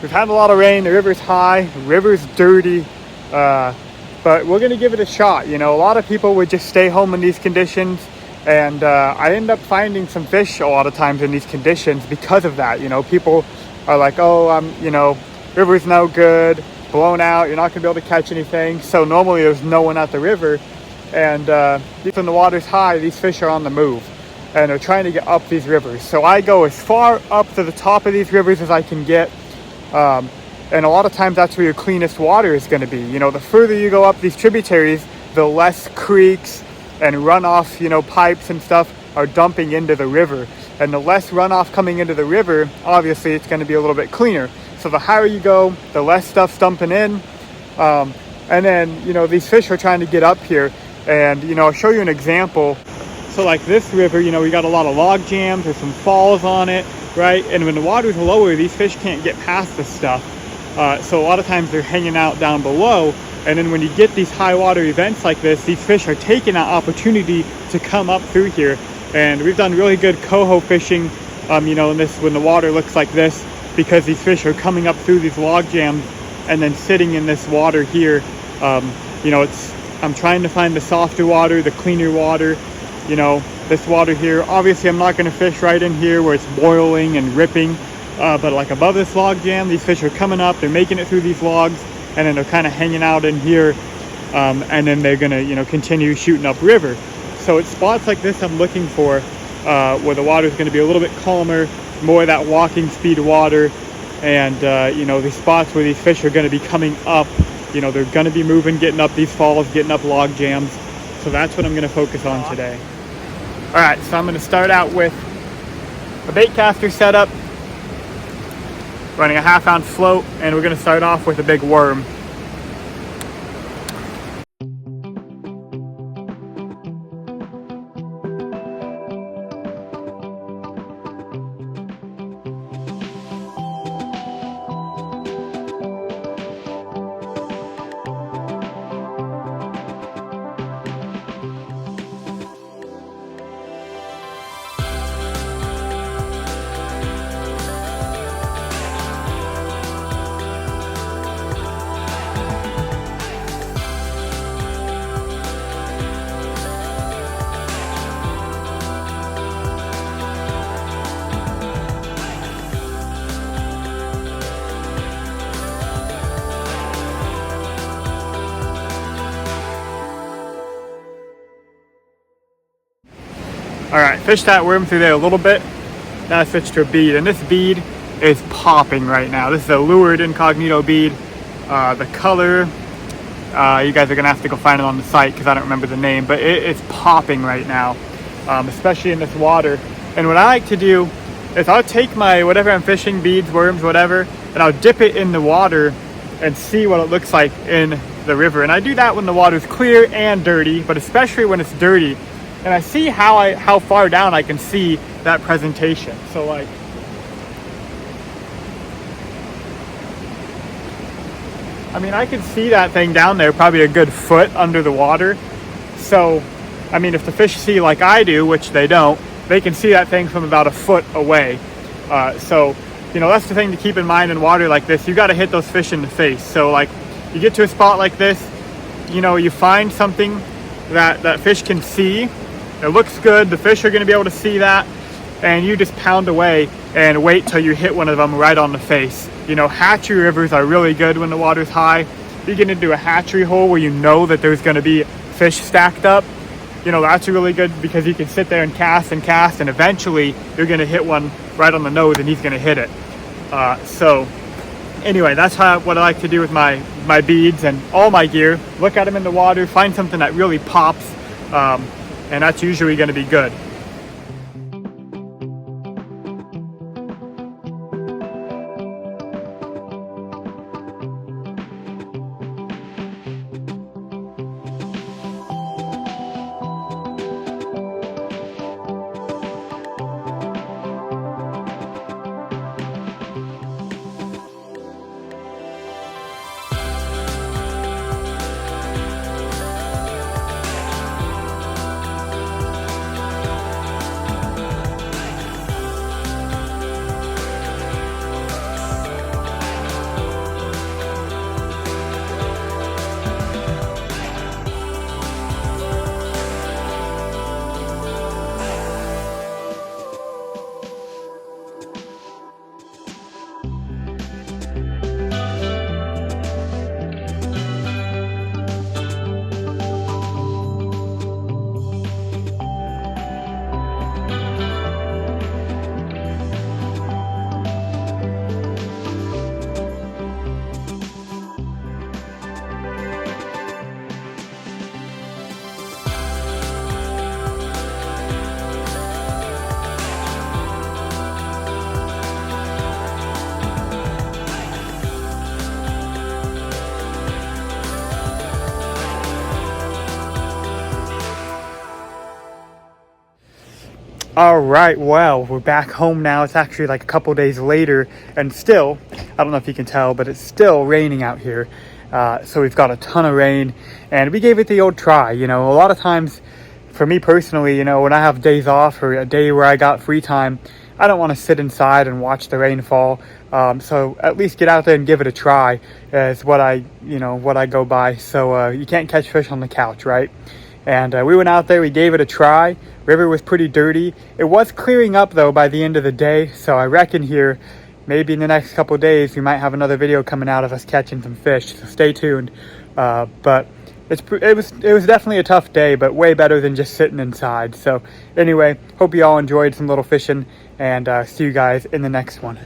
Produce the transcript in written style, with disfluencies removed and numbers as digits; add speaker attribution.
Speaker 1: we've had a lot of rain, the river's high, the river's dirty, but we're gonna give it a shot. You know, a lot of people would just stay home in these conditions, and I end up finding some fish a lot of times in these conditions because of that. You know, people are like, oh, you know, river's no good, blown out, you're not gonna be able to catch anything. So normally there's no one at the river, and when the water's high, these fish are on the move and they're trying to get up these rivers. So I go as far up to the top of these rivers as I can get, and a lot of times that's where your cleanest water is going to be. You know, the further you go up these tributaries, the less creeks and runoff, you know, pipes and stuff are dumping into the river, and the less runoff coming into the river, obviously it's going to be a little bit cleaner. So the higher you go, the less stuff's dumping in, and then, you know, these fish are trying to get up here. And, you know, I'll show you an example. So like this river, you know, we got a lot of log jams, there's some falls on it, right? And when the water's lower, these fish can't get past this stuff. So a lot of times they're hanging out down below. And then when you get these high water events like this, these fish are taking that opportunity to come up through here. And we've done really good coho fishing, you know, when the water looks like this, because these fish are coming up through these log jams and then sitting in this water here. You know, I'm trying to find the softer water, the cleaner water. You know, this water here, obviously I'm not going to fish right in here where it's boiling and ripping, but like above this log jam, these fish are coming up, they're making it through these logs, and then they're kind of hanging out in here, and then they're going to, you know, continue shooting up river. So it's spots like this I'm looking for, where the water is going to be a little bit calmer, more of that walking speed water, and you know, these spots where these fish are going to be coming up. You know, they're going to be moving, getting up these falls, getting up log jams. So that's what I'm going to focus on today. All right, so I'm going to start out with a bait caster setup, running a 1/2 ounce float, and we're going to start off with a big worm. All right, fish that worm through there a little bit. Now I switch to a bead, and this bead is popping right now. This is a lured incognito bead. The color, you guys are gonna have to go find it on the site because I don't remember the name, but it is popping right now, especially in this water. And what I like to do is I'll take my whatever I'm fishing, beads, worms, whatever, and I'll dip it in the water and see what it looks like in the river. And I do that when the water's clear and dirty, but especially when it's dirty. And I see how far down I can see that presentation. So like, I mean, I can see that thing down there probably a good foot under the water. So, I mean, if the fish see like I do, which they don't, they can see that thing from about a foot away. So, you know, that's the thing to keep in mind in water like this. You got to hit those fish in the face. So like, you get to a spot like this, you know, you find something that fish can see. It looks good, the fish are going to be able to see that, and you just pound away and wait till you hit one of them right on the face. You know, hatchery rivers are really good when the water's high. You get into a hatchery hole where you know that there's going to be fish stacked up. You know, that's really good because you can sit there and cast, and eventually you're going to hit one right on the nose and he's going to hit it. So anyway, that's what I like to do with my beads and all my gear. Look at them in the water, find something that really pops, and that's usually going to be good. All right, well, we're back home now. It's actually like a couple days later, and still, I don't know if you can tell, but it's still raining out here. So we've got a ton of rain, and we gave it the old try. You know, a lot of times, for me personally, you know, when I have days off or a day where I got free time, I don't want to sit inside and watch the rain fall. So at least get out there and give it a try is what I go by. So you can't catch fish on the couch, right? And we went out there, we gave it a try. River was pretty dirty. It was clearing up though by the end of the day. So I reckon here, maybe in the next couple of days, we might have another video coming out of us catching some fish. So stay tuned. But it was definitely a tough day, but way better than just sitting inside. So anyway, hope you all enjoyed some little fishing, and see you guys in the next one.